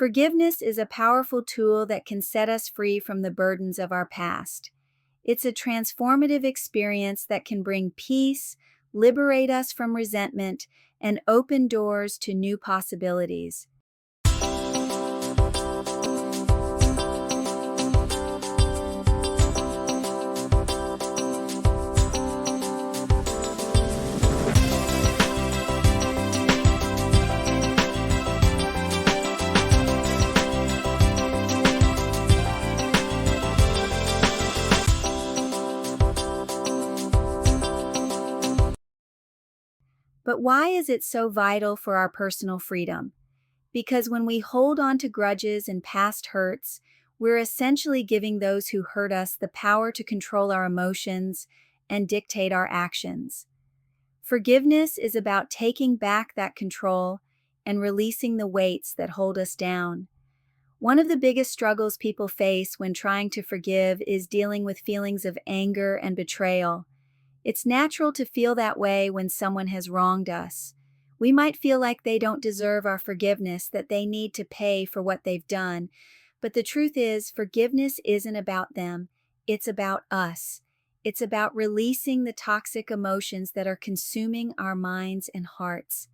Forgiveness is a powerful tool that can set us free from the burdens of our past. It's a transformative experience that can bring peace, liberate us from resentment, and open doors to new possibilities. But why is it so vital for our personal freedom? Because when we hold on to grudges and past hurts, we're essentially giving those who hurt us the power to control our emotions and dictate our actions. Forgiveness is about taking back that control and releasing the weights that hold us down. One of the biggest struggles people face when trying to forgive is dealing with feelings of anger and betrayal. It's natural to feel that way when someone has wronged us. We might feel like they don't deserve our forgiveness, that they need to pay for what they've done. But the truth is, forgiveness isn't about them, it's about us. It's about releasing the toxic emotions that are consuming our minds and hearts.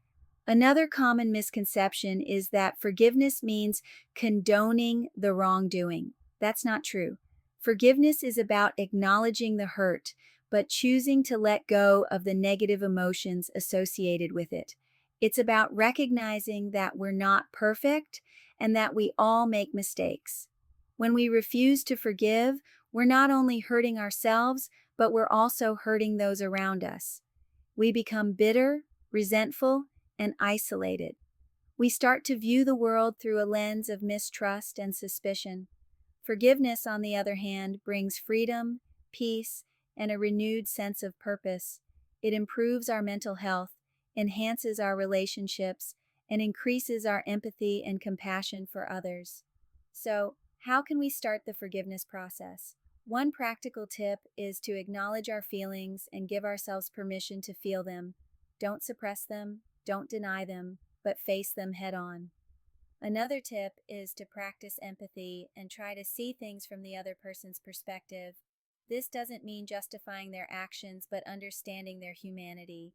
Another common misconception is that forgiveness means condoning the wrongdoing. That's not true. Forgiveness is about acknowledging the hurt, but choosing to let go of the negative emotions associated with it. It's about recognizing that we're not perfect and that we all make mistakes. When we refuse to forgive, we're not only hurting ourselves, but we're also hurting those around us. We become bitter, resentful, and isolated. We start to view the world through a lens of mistrust and suspicion. Forgiveness, on the other hand, brings freedom, peace, and a renewed sense of purpose. It improves our mental health, enhances our relationships, and increases our empathy and compassion for others. So, how can we start the forgiveness process? One practical tip is to acknowledge our feelings and give ourselves permission to feel them. Don't suppress them, don't deny them, but face them head on. Another tip is to practice empathy and try to see things from the other person's perspective. This doesn't mean justifying their actions, but understanding their humanity.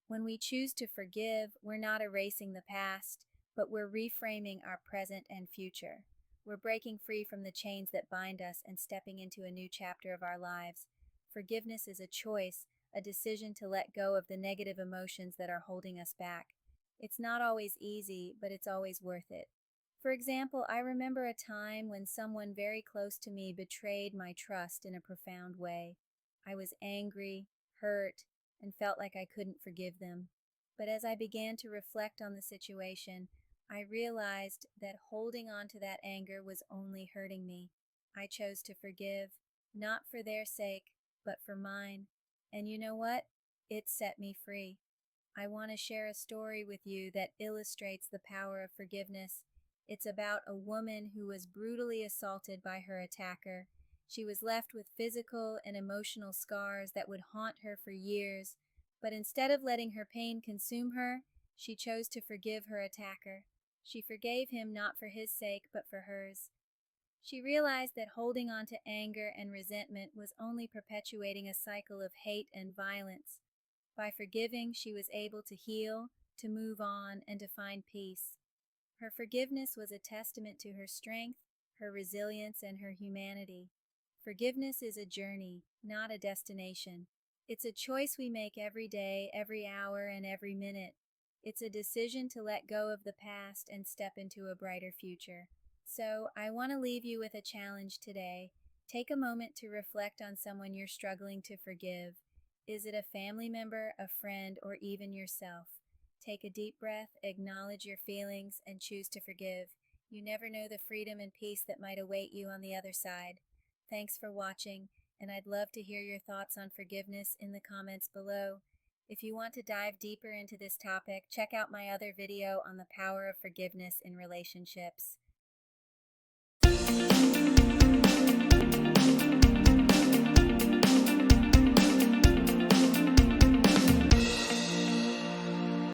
When we choose to forgive, we're not erasing the past, but we're reframing our present and future. We're breaking free from the chains that bind us and stepping into a new chapter of our lives. Forgiveness is a choice, a decision to let go of the negative emotions that are holding us back. It's not always easy, but it's always worth it. For example, I remember a time when someone very close to me betrayed my trust in a profound way. I was angry, hurt, and felt like I couldn't forgive them. But as I began to reflect on the situation, I realized that holding on to that anger was only hurting me. I chose to forgive, not for their sake, but for mine. And you know what? It set me free. I want to share a story with you that illustrates the power of forgiveness. It's about a woman who was brutally assaulted by her attacker. She was left with physical and emotional scars that would haunt her for years, but instead of letting her pain consume her, she chose to forgive her attacker. She forgave him not for his sake, but for hers. She realized that holding on to anger and resentment was only perpetuating a cycle of hate and violence. By forgiving, she was able to heal, to move on, and to find peace. Her forgiveness was a testament to her strength, her resilience, and her humanity. Forgiveness is a journey, not a destination. It's a choice we make every day, every hour, and every minute. It's a decision to let go of the past and step into a brighter future. So, I want to leave you with a challenge today. Take a moment to reflect on someone you're struggling to forgive. Is it a family member, a friend, or even yourself? Take a deep breath, acknowledge your feelings, and choose to forgive. You never know the freedom and peace that might await you on the other side. Thanks for watching, and I'd love to hear your thoughts on forgiveness in the comments below. If you want to dive deeper into this topic, check out my other video on the power of forgiveness in relationships.